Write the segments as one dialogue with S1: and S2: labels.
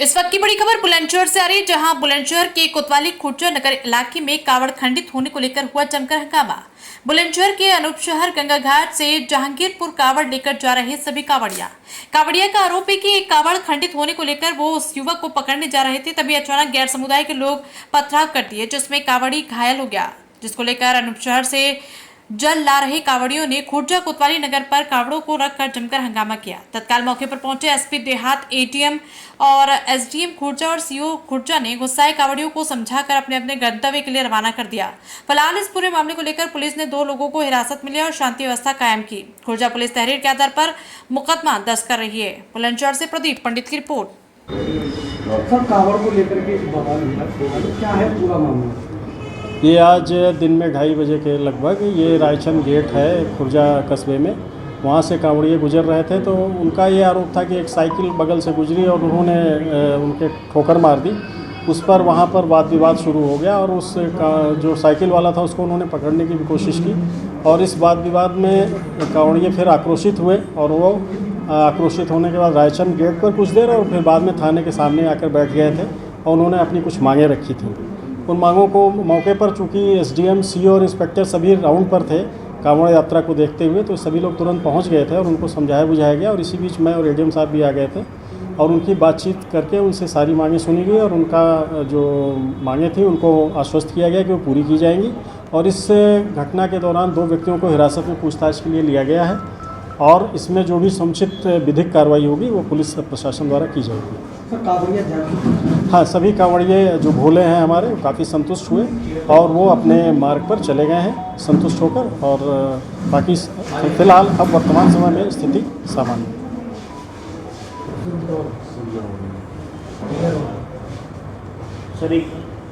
S1: इस वक्त की बड़ी खबर बुलंदशहर से आ रही है, जहां बुलंदशहर के कोतवाली खुर्जा नगर इलाके में कावड़ खंडित होने को लेकर हुआ जमकर हंगामा। बुलंदशहर के अनूप शहर गंगा घाट से जहांगीरपुर कावड़ लेकर जा रहे सभी कावड़िया का आरोप है कि एक कावड़ खंडित होने को लेकर वो उस युवक को पकड़ने जा रहे थे, तभी अचानक गैर समुदाय के लोग पथराव कर दिए, जिसमें कावड़ी घायल हो गया, जिसको लेकर अनूप शहर से जल ला रहे कावड़ियों ने खुर्जा कोतवाली नगर पर कावड़ों को रखकर जमकर हंगामा किया। तत्काल मौके पर पहुंचे एसपी देहात, एटीएम और एसडीएम खुर्जा और सीओ खुर्जा ने गुस्साए कावड़ियों को समझाकर अपने अपने गंतव्य के लिए रवाना कर दिया। फिलहाल इस पूरे मामले को लेकर पुलिस ने 2 लोगों को हिरासत में लिया और शांति व्यवस्था कायम की। खुर्जा पुलिस तहरीर के आधार पर मुकदमा दर्ज कर रही है। बुलंदशहर से प्रदीप पंडित की रिपोर्ट।
S2: कावड़ को लेकर के क्या है पूरा मामला?
S3: ये आज दिन में 2:30 बजे के लगभग ये रायचंद गेट है खुर्जा कस्बे में, वहाँ से कांवड़िए गुजर रहे थे, तो उनका ये आरोप था कि एक साइकिल बगल से गुजरी और उन्होंने उनके ठोकर मार दी। उस पर वहाँ पर वाद विवाद शुरू हो गया और उस जो साइकिल वाला था उसको उन्होंने पकड़ने की भी कोशिश की और इस वाद विवाद में कांवड़िए फिर आक्रोशित हुए और वो आक्रोशित होने के बाद रायचंद गेट पर कुछ देर और फिर बाद में थाने के सामने आकर बैठ गए थे और उन्होंने अपनी कुछ मांगें रखी थी। उन मांगों को मौके पर चूँकि एसडीएम, सीओ और इंस्पेक्टर सभी राउंड पर थे कांवड़ यात्रा को देखते हुए, तो सभी लोग तुरंत पहुंच गए थे और उनको समझाया बुझाया गया और इसी बीच मैं और एडीएम साहब भी आ गए थे और उनकी बातचीत करके उनसे सारी मांगें सुनी गई और उनका जो मांगें थी उनको आश्वस्त किया गया कि वो पूरी की जाएंगी। और इस घटना के दौरान 2 व्यक्तियों को हिरासत में पूछताछ के लिए लिया गया है और इसमें जो भी समुचित विधिक कार्रवाई होगी वो पुलिस प्रशासन द्वारा की जाएगी। हाँ, सभी कांवड़िए जो भोले हैं हमारे वो काफ़ी संतुष्ट हुए और वो अपने मार्ग पर चले गए हैं संतुष्ट होकर और बाकी फिलहाल अब वर्तमान समय में स्थिति सामान्य है।
S4: सर, एक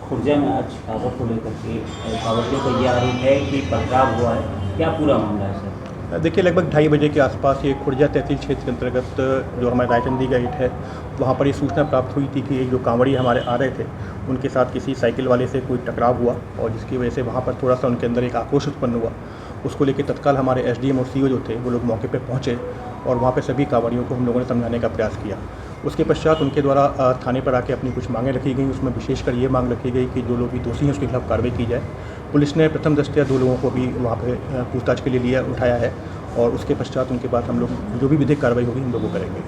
S4: खुर्जा में आज कावड़ को लेकर के कावड़ियों को यह आरोप है कि पथराव हुआ है, क्या पूरा मामला है सर?
S5: देखिए, लगभग 2:30 बजे के आसपास ये खुर्जा तहसील क्षेत्र के अंतर्गत जो हमारे रायचंदी गेट है वहाँ पर ये सूचना प्राप्त हुई थी कि जो कांवड़ी हमारे आ रहे थे उनके साथ किसी साइकिल वाले से कोई टकराव हुआ और जिसकी वजह से वहाँ पर थोड़ा सा उनके अंदर एक आक्रोश उत्पन्न हुआ। उसको लेकर तत्काल हमारे एसडीएम और सीओ जो थे वो लोग मौके पर पहुँचे और वहाँ पर सभी कांवड़ियों को हम लोगों ने समझाने का प्रयास किया। उसके पश्चात उनके द्वारा थाने पर आके अपनी कुछ मांगें रखी गई। उसमें विशेषकर ये मांग रखी गई कि जो लोग भी दोषी हैं उसके खिलाफ कार्रवाई की जाए। पुलिस ने प्रथम दृष्टया 2 लोगों को भी वहाँ पर पूछताछ के लिए उठाया है और उसके पश्चात उनके बाद हम लोग जो भी विधिक कार्रवाई होगी हम लोग करेंगे।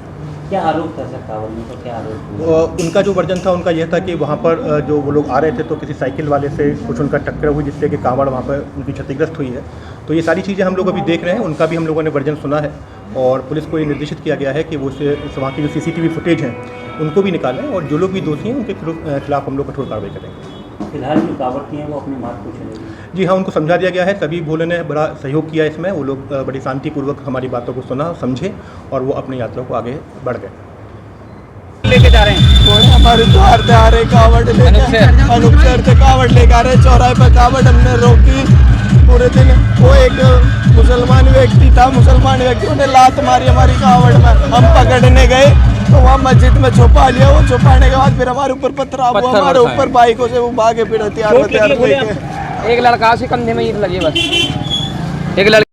S4: क्या आरोप था सर कांवड़ियों का, क्या आरोप?
S5: उनका जो वर्जन था उनका यह था कि वहाँ पर जो वो लोग आ रहे थे तो किसी साइकिल वाले से कुछ उनका टक्कर हुई जिससे कि कांवड़ वहाँ पर उनकी क्षतिग्रस्त हुई है। तो ये सारी चीज़ें हम लोग अभी देख रहे हैं, उनका भी हम लोगों ने वर्जन सुना है और पुलिस को ये निर्देशित किया गया है कि वो वहाँ की जो CCTV फुटेज हैं उनको भी निकालें और जो लोग भी दोषी हैं उनके खिलाफ हम लोग कठोर कार्रवाई करेंगे।
S4: फिलहाल जो कावड़िए हैं वो अपने मार्ग को चलेंगे?
S5: जी हाँ, उनको समझा दिया गया है। सभी भोले ने बड़ा सहयोग किया इसमें, वो लोग बड़ी शांतिपूर्वक हमारी बातों को सुना, समझे और वो अपनी यात्रा को आगे बढ़ गए।
S4: लेके जा रहे हैं
S2: हमारे द्वार पे आ रहे कावड़ लेके, अनूपशहर से कावड़ लेके आ रहे, चौराहे पर कावड़ हमने रोकी पूरे दिन। वो एक मुसलमान व्यक्ति था, उन्हें लात मारी हमारी कावड़ में, हम पकड़ने गए तो वहाँ मस्जिद में छुपा लिया। वो छुपाने के बाद फिर हमारे ऊपर पथराव हुआ, हमारे ऊपर बाइकों से वो भागे फिर हथियार लेके।
S6: एक लड़का से कंधे में ईंट लगी, बस एक लड़का